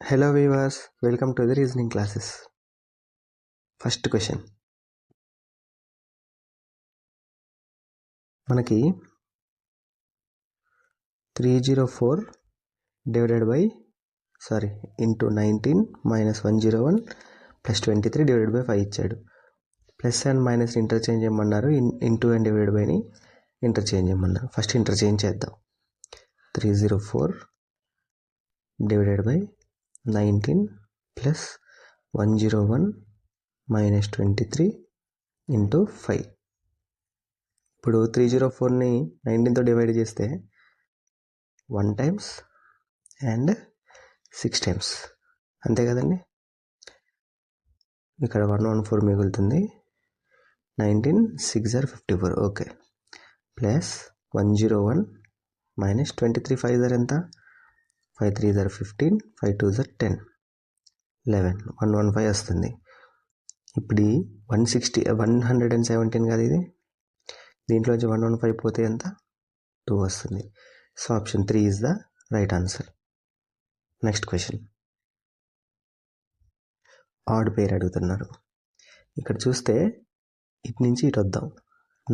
Hello viewers, welcome to the reasoning classes. First question. మనకి 304 into 19 minus 101 plus 23 divided by 5 ఇచ్చాడు. Plus and minus interchange చేయమన్నారు, into and divide బైని interchange చేయమన్నారు. First interchange చేద్దాం. 304 divided by 19 plus 101 minus 23 into 5. ఇప్పుడు 304ని 19తో divide చేస్తే 1 times and 6 times, అంతే కదండి. ఇక్కడ 114 మిగులుతుంది. 19 6 are 54, okay. Plus 101 minus 23 5 are ఎంత, 5 3 are 15, 5 2 are 10, 11 115 వస్తుంది. ఇప్పుడు 117 కాదు ఇది, దీంట్లోంచి 115 పోతే ఎంత, 2 వస్తుంది. So option 3 is the right answer. Next question, odd pair అడుగుతున్నారు. ఇక్కడ చూస్తే ఇటు నుంచి ఇటు వద్దాం.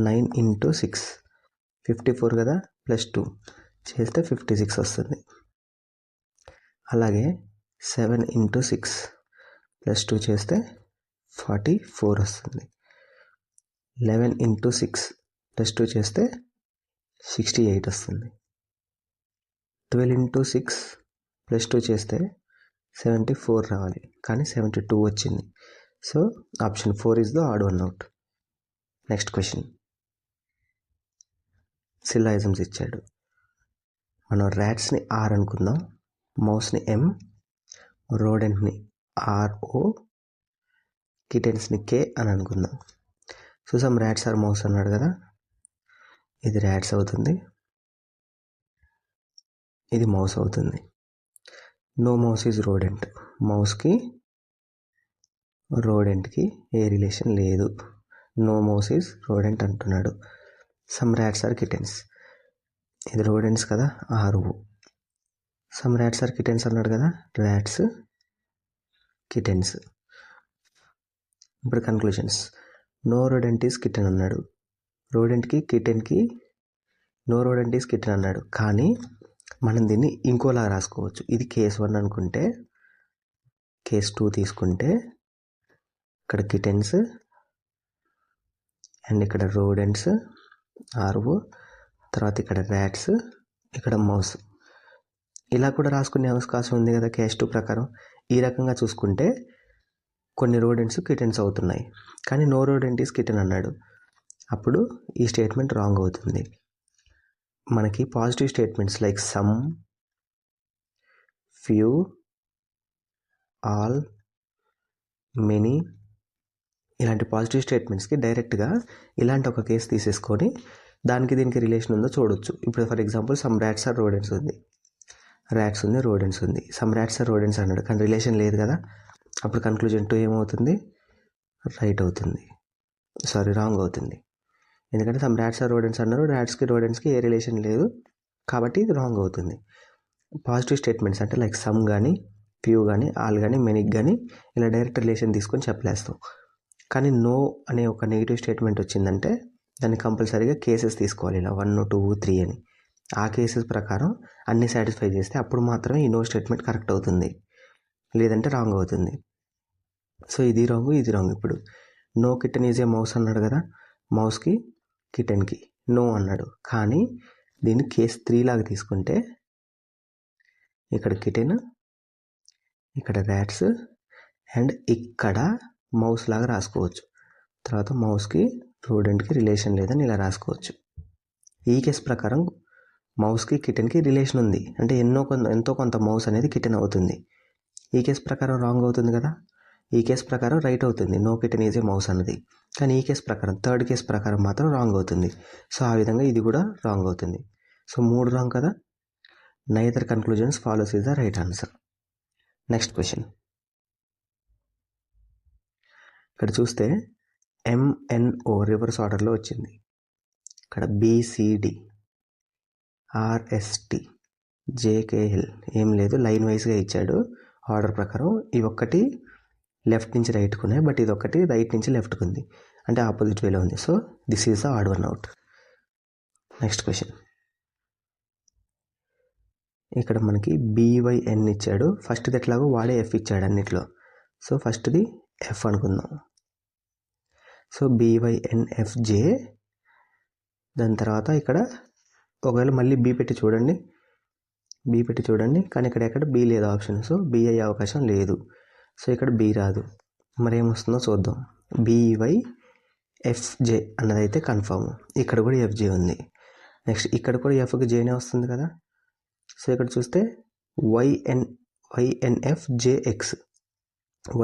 9 into 6 54 కదా, ప్లస్ 2 చేస్తే 56 వస్తుంది. అలాగే 7 into 6 ప్లస్ 2 చేస్తే 44 వస్తుంది. 11 into 6 ప్లస్ 2 చేస్తే 68 వస్తుంది. 12 into 6 ప్లస్ 2 చేస్తే 74 రావాలి, కానీ 72 వచ్చింది. So option 4 is the odd one out. Next question, syllogisms ఇచ్చాడు. మనం ర్యాట్స్ని ఆర్ అనుకుందాం, మౌస్ని ఎం, రోడెంట్ని ఆర్ఓ, కిటెన్స్ని కే అని అనుకుందాం. So some rats are mouse అన్నాడు కదా, ఇది ర్యాట్స్ అవుతుంది, ఇది మౌస్ అవుతుంది. నో మౌస్ ఈజ్ రోడెంట్, మౌస్కి రోడెంట్కి ఏ రిలేషన్ లేదు. నో మౌస్ ఈజ్ రోడెంట్ అంటున్నాడు. సమ్ ర్యాట్స్ ఆర్ కిటెన్స్, ఇది రోడెంట్స్ కదా, ఆర్ఓ. సమ్ ర్యాట్స్ ఆర్ కిటెన్స్ అన్నాడు కదా, ర్యాట్స్ కిటెన్స్. ఇప్పుడు conclusions, no rodent is kitten అన్నాడు, రోడెంట్కి కిటెన్కి నో రోడెంట్ ఈజ్ కిటెన్ అన్నాడు. కానీ మనం దీన్ని ఇంకోలా రాసుకోవచ్చు. ఇది కేస్ 1 అనుకుంటే, కేస్ 2 తీసుకుంటే ఇక్కడ కిటెన్స్ అండ్ ఇక్కడ రోడెంట్స్ ఆర్ఓ, తర్వాత ఇక్కడ ర్యాట్స్, ఇక్కడ మౌస్. ఇలా కూడా రాసుకునే అవకాశం ఉంది కదా కేస్ 2 ప్రకారం. ఈ రకంగా చూసుకుంటే కొన్ని రోడెంట్స్ కిటెన్స్ అవుతున్నాయి, కానీ నో రోడెంట్ ఈజ్ కిటెన్ అన్నాడు. అప్పుడు ఈ స్టేట్మెంట్ రాంగ్ అవుతుంది. మనకి positive statements like some, few, all, many, ఇలాంటి పాజిటివ్ స్టేట్మెంట్స్కి డైరెక్ట్గా ఇలాంటి ఒక కేసు తీసేసుకొని దానికి దీనికి రిలేషన్ ఉందో చూడొచ్చు. ఇప్పుడు for example some rats are rodents ఉంది, ర్యాట్స్ ఉంది, రోడెంట్స్ ఉంది. సమ్ ర్యాట్స్ ఆర్ రోడెంట్స్ అన్నాడు, కానీ రిలేషన్ లేదు కదా. అప్పుడు కన్క్లూజన్ 2 ఏమవుతుంది, రైట్ అవుతుంది, రాంగ్ అవుతుంది. ఎందుకంటే సమ్ ర్యాట్స్ ఆర్ రోడెంట్స్ అన్నారు, ర్యాట్స్కి రోడెంట్స్కి ఏ రిలేషన్ లేదు, కాబట్టి ఇది రాంగ్ అవుతుంది. పాజిటివ్ స్టేట్మెంట్స్ అంటే లైక్ సమ్ కానీ, ఫ్యూ కానీ, ఆల్ కానీ, మెనీకి కానీ ఇలా డైరెక్ట్ రిలేషన్ తీసుకొని చెప్పలేస్తాం. కానీ నో అనే ఒక నెగిటివ్ స్టేట్మెంట్ వచ్చిందంటే దాన్ని కంపల్సరీగా కేసెస్ తీసుకోవాలి, ఇలా 1 2 3 అని. ఆ కేసెస్ ప్రకారం అన్ని సాటిస్ఫై చేస్తే అప్పుడు మాత్రమే ఈ నో స్టేట్మెంట్ కరెక్ట్ అవుతుంది, లేదంటే రాంగ్ అవుతుంది. సో ఇది రాంగ్, ఇది రాంగ్. ఇప్పుడు no kitten is a mouse అన్నాడు కదా, మౌస్కి కిటెన్కి నో అన్నాడు. కానీ దీన్ని కేస్ 3 లాగా తీసుకుంటే ఇక్కడ కిటెన్, ఇక్కడ ర్యాట్స్ అండ్ ఇక్కడ మౌస్ లాగా రాసుకోవచ్చు. తర్వాత మౌస్కి రోడెంట్కి రిలేషన్ లేదని ఇలా రాసుకోవచ్చు. ఈ కేసు ప్రకారం మౌస్కి కిటెన్కి రిలేషన్ ఉంది, అంటే ఎంతో కొంత మౌస్ అనేది కిటెన్ అవుతుంది. ఈ కేసు ప్రకారం రాంగ్ అవుతుంది కదా, ఈ కేసు ప్రకారం రైట్ అవుతుంది, no kitten is a mouse అన్నది. కానీ ఈ కేసు ప్రకారం, థర్డ్ కేసు ప్రకారం మాత్రం రాంగ్ అవుతుంది. సో ఆ విధంగా ఇది కూడా రాంగ్ అవుతుంది. సో 3 రాంగ్ కదా, neither conclusions follows is the right answer. Next question, ఇక్కడ చూస్తే MNO రివర్స్ ఆర్డర్లో వచ్చింది. ఇక్కడ BCD, RST, JKL ఏం లేదు, లైన్ వైజ్గా ఇచ్చాడు. ఆర్డర్ ప్రకారం ఈ ఒక్కటి లెఫ్ట్ నుంచి రైట్కి ఉన్నాయి, బట్ ఇది ఒకటి రైట్ నుంచి లెఫ్ట్కి ఉంది, అంటే ఆపోజిట్ వేలో ఉంది. So this is the odd one out. Next question. ఇక్కడ మనకి BYN ఇచ్చాడు. ఫస్ట్ది ఎట్లాగో వాడే F ఇచ్చాడు అన్నిట్లో. సో ఫస్ట్ది F అనుకుందాం. So BYNFJ. దాని తర్వాత ఇక్కడ ఒకవేళ మళ్ళీ B పెట్టి చూడండి, కానీ ఇక్కడ B లేదు ఆప్షన్. సో B అయ్యే అవకాశం లేదు. సో ఇక్కడ B రాదు. మరి ఏమొస్తుందో చూద్దాం. BYFJ అన్నదైతే కన్ఫర్మ్. ఇక్కడ కూడా FJ ఉంది. నెక్స్ట్ ఇక్కడ కూడా Fకి Jనే వస్తుంది కదా. సో ఇక్కడ చూస్తే YNFJX,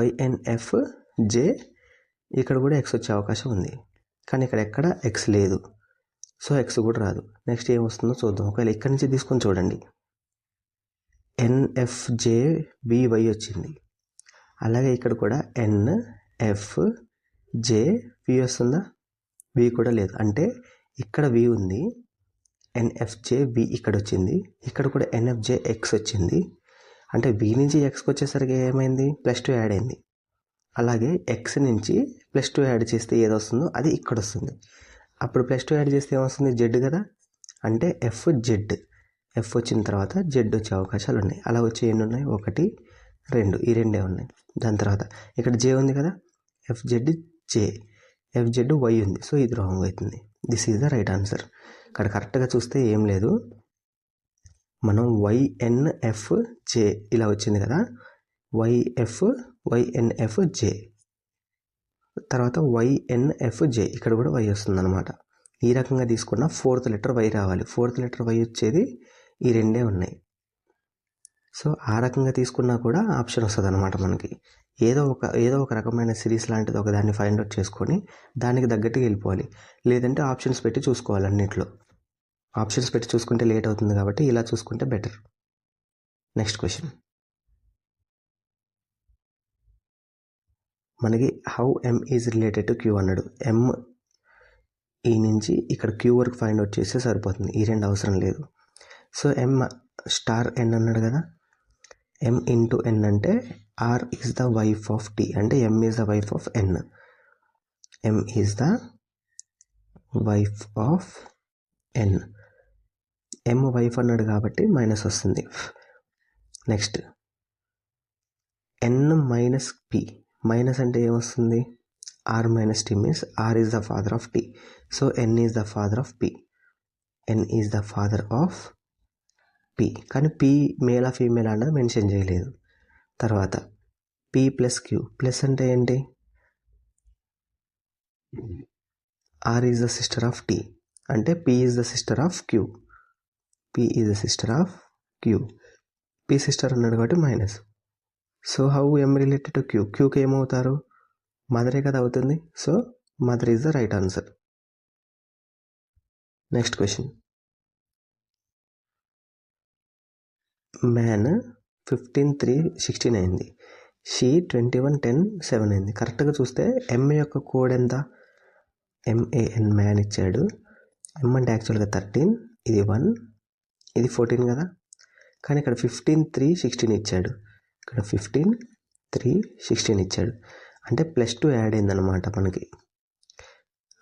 YNFJ, ఇక్కడ కూడా X వచ్చే అవకాశం ఉంది, కానీ ఇక్కడ ఎక్కడ X లేదు. సో X కూడా రాదు. నెక్స్ట్ ఏమొస్తుందో చూద్దాం. ఒకవేళ ఇక్కడి నుంచి తీసుకొని చూడండి, NFJBY వచ్చింది. అలాగే ఇక్కడ కూడా NFJV వస్తుందా? V కూడా లేదు. అంటే ఇక్కడ V ఉంది, NFJV ఇక్కడ వచ్చింది, ఇక్కడ కూడా NFJX వచ్చింది. అంటే V నుంచి Xకి వచ్చేసరికి ఏమైంది? +2 యాడ్ అయింది. అలాగే X నుంచి +2 యాడ్ చేస్తే ఏది వస్తుందో అది ఇక్కడ వస్తుంది. అప్పుడు +2 యాడ్ చేస్తే ఏమొస్తుంది? Z కదా. అంటే FZ. F వచ్చిన తర్వాత Z వచ్చే అవకాశాలు ఉన్నాయి. అలా వచ్చి ఎన్ని ఉన్నాయి? 1, 2, ఈ రెండే ఉన్నాయి. దాని తర్వాత ఇక్కడ J ఉంది కదా, FZJ, FZY ఉంది. సో ఇది రాంగ్ అవుతుంది. This is the right answer. ఇక్కడ కరెక్ట్గా చూస్తే ఏం లేదు, మనం YNFJ ఇలా వచ్చింది కదా, YNFJ తర్వాత YNFJ, ఇక్కడ కూడా Y వస్తుంది అనమాట. ఈ రకంగా తీసుకున్న 4th లెటర్ Y రావాలి. 4th లెటర్ Y వచ్చేది ఈ రెండే ఉన్నాయి. సో ఆ రకంగా తీసుకున్నా కూడా ఆప్షన్ వస్తుంది అనమాట మనకి. ఏదో ఒక రకమైన సిరీస్ లాంటిది ఒక దాన్ని ఫైండ్ అవుట్ చేసుకొని దానికి తగ్గట్టుగా వెళ్ళిపోవాలి. లేదంటే ఆప్షన్స్ పెట్టి చూసుకోవాలి. అన్నిట్లో ఆప్షన్స్ పెట్టి చూసుకుంటే లేట్ అవుతుంది, కాబట్టి ఇలా చూసుకుంటే బెటర్. Next question. మనకి how M is related to Q అన్నాడు. M ఈ నుంచి ఇక్కడ Q వరకు ఫైండ్ అవుట్ చేస్తే సరిపోతుంది. ఈ రెండు అవసరం లేదు. సో M స్టార్ N అన్నాడు కదా, M ఇంటూ N అంటే R is the wife of T, అంటే M is the wife of N. M is the wife of N. M wife అన్నాడు కాబట్టి మైనస్ వస్తుంది. Next N minus P. Minus అంటే ఏమొస్తుంది? R minus T means R is the father of T. So N is the father of P. N is the father of P. కానీ P మేలా female అన్నది mention చేయలేదు. తర్వాత P plus Q. Plus అంటే ఏంటి? R is the sister of T, అంటే P is the sister of Q. P is the sister of Q. P sister అన్నాడు కాబట్టి minus. So how M related to Q? Qకి ఏమవుతారు? మదరే కదా అవుతుంది. So mother is the right answer. Next question. Man 15/3/16 అయింది. She 21/10/7 అయింది. కరెక్ట్గా చూస్తే M యొక్క కోడ్ ఎంత? MAN మ్యాన్ ఇచ్చాడు. M అంటే యాక్చువల్గా 13, ఇది 1, ఇది 14 కదా. కానీ ఇక్కడ 15/3/16 ఇచ్చాడు. ఇక్కడ 15/3/16 ఇచ్చాడు. అంటే +2 యాడ్ అయింది అనమాట మనకి.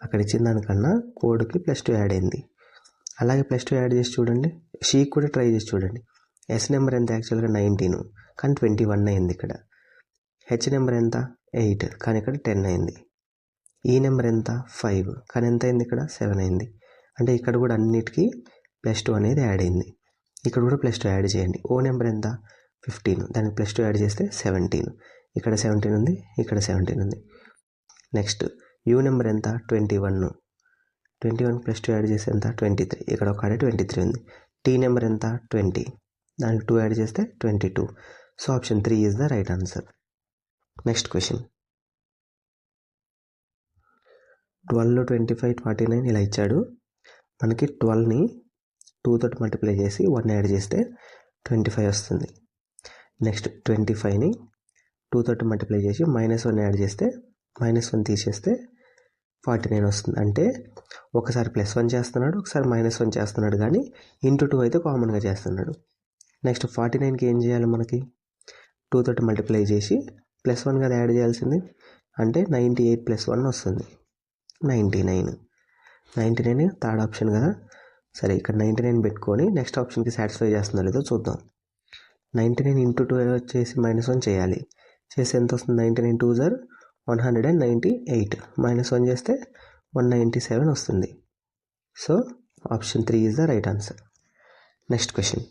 అక్కడ ఇచ్చిన దానికన్నా కోడ్కి +2 యాడ్ అయింది. అలాగే +2 యాడ్ చేసి చూడండి. షీ కూడా ట్రై చేసి చూడండి. S నెంబర్ ఎంత? యాక్చువల్గా 19, కానీ 21 అయింది ఇక్కడ. H నెంబర్ ఎంత? 8, కానీ ఇక్కడ 10 అయింది. ఈ నెంబర్ ఎంత? 5, కానీ ఎంత అయింది? ఇక్కడ 7 అయింది. అంటే ఇక్కడ కూడా అన్నిటికీ +2 అనేది యాడ్ అయింది. ఇక్కడ కూడా +2 యాడ్ చేయండి. O నెంబర్ ఎంత? 15, దానికి +2 యాడ్ చేస్తే 17. ఇక్కడ 17 ఉంది, ఇక్కడ 17 ఉంది. నెక్స్ట్ U నెంబర్ ఎంత? 21, 21 +2 యాడ్ చేస్తే ఎంత? 23. ఇక్కడ ఒక 23 ఉంది. T నెంబర్ ఎంత? 20, దానికి 2 యాడ్ చేస్తే 22. So option 3 is the right answer. Next question. 12, 25, 49 ఇలా ఇచ్చాడు. మనకి 12ని 2 తోటి మల్టిప్లై చేసి 1 యాడ్ చేస్తే 25 వస్తుంది. నెక్స్ట్ 25ని 2 తోటి మల్టిప్లై చేసి -1 యాడ్ చేస్తే -1 తీసేస్తే 49 వస్తుంది. అంటే ఒకసారి +1 చేస్తున్నాడు, ఒకసారి -1 చేస్తున్నాడు, కానీ ఇంటూ 2 అయితే కామన్గా చేస్తున్నాడు. నెక్స్ట్ 49కి ఏం చేయాలి? మనకి 2 తోటి మల్టిప్లై చేసి +1 కదా యాడ్ చేయాల్సింది, అంటే 98 + 1 వస్తుంది 99. 99 థర్డ్ ఆప్షన్ కదా. సరే ఇక్కడ 99 పెట్టుకొని నెక్స్ట్ ఆప్షన్కి సాటిస్ఫై చేస్తుందో లేదో చూద్దాం. 99 × 2 వచ్చేసి -1 చేయాలి. చేస్తే ఎంత వస్తుంది? 99 2 * 198 -1 చేస్తే 197 వస్తుంది. So option 3 is the right answer. Next question.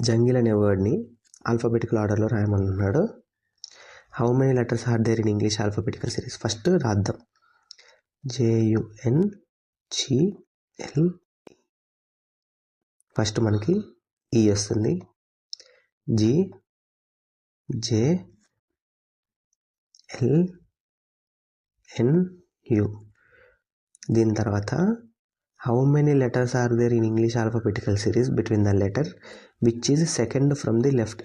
Jungle అనే వర్డ్ని ఆల్ఫాబెటికల్ ఆర్డర్లో రాయమన్నాడు. How many letters are there in English alphabetical series? First రాద్దాం. JUNGL. ఫస్ట్ మనకి ఈ వస్తుంది, GJLNU. దీని తర్వాత how many letters are there in English alphabetical series between the letter which is second from the left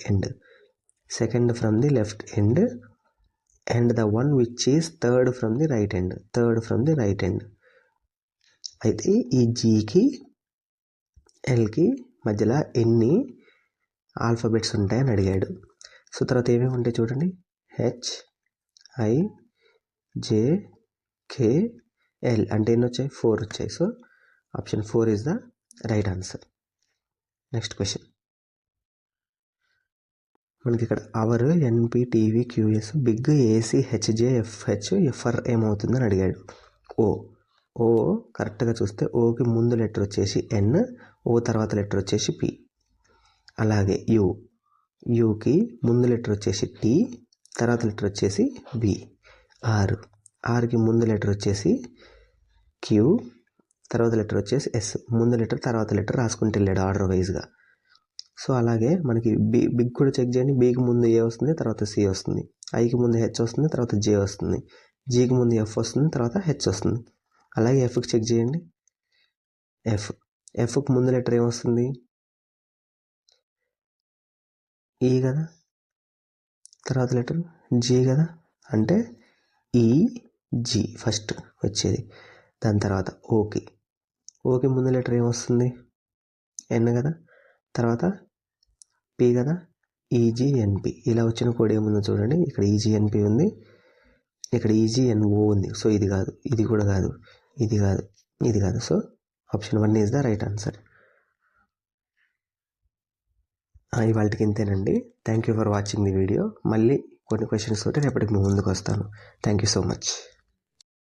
end and the one which is third from the right end. అయితే ఈ జీకి ఎల్కి మధ్యలో ఎన్ని alphabets ఉంటాయని అడిగాడు. So తర్వాత ఏమేమి ఉంటాయి చూడండి, HIJKL అంటే ఎన్ని వచ్చాయి? 4 వచ్చాయి. So option 4 is the right answer. Next question. మనకి ఇక్కడ our, NP, TV, QS, big, AC, HJ, FH, FR ఏమవుతుందని అడిగాడు. ఓ కరెక్ట్గా చూస్తే ఓకి ముందు లెటర్ వచ్చేసి N, ఓ తర్వాత లెటర్ వచ్చేసి P. అలాగే యూకి ముందు లెటర్ వచ్చేసి T, తర్వాత లెటర్ వచ్చేసి B. ఆర్కి ముందు లెటర్ వచ్చేసి Q, తర్వాత లెటర్ వచ్చేసి S. ముందు లెటర్ తర్వాత లెటర్ రాసుకుంటూ వెళ్ళాడు ఆర్డర్ వైజ్గా. సో అలాగే మనకి బిగ్ కూడా చెక్ చేయండి. బికి ముందు A వస్తుంది, తర్వాత C వస్తుంది. ఐకి ముందు H వస్తుంది, తర్వాత J వస్తుంది. జీకి ముందు F వస్తుంది, తర్వాత H వస్తుంది. అలాగే Fకి చెక్ చేయండి. ఎఫ్కి ముందు లెటర్ ఏమొస్తుంది? ఈ కదా, తర్వాత లెటర్ G కదా, అంటే EG ఫస్ట్ వచ్చేది. దాని తర్వాత ఓకి ముందు లెటర్ ఏమొస్తుంది? N కదా, తర్వాత P కదా, EGNP. ఇలా వచ్చిన కోడ్ ఏముందో చూడండి. ఇక్కడ EGNP ఉంది, ఇక్కడ EGNO ఉంది. సో ఇది కాదు, ఇది కూడా కాదు, ఇది కాదు. So option 1 is the right answer. ఇవాళకి ఇంతేనండి. Thank you for watching the video. మళ్ళీ కొన్ని క్వశ్చన్స్ తోటి రేపటికి మీ ముందుకు వస్తాను. Thank you so much.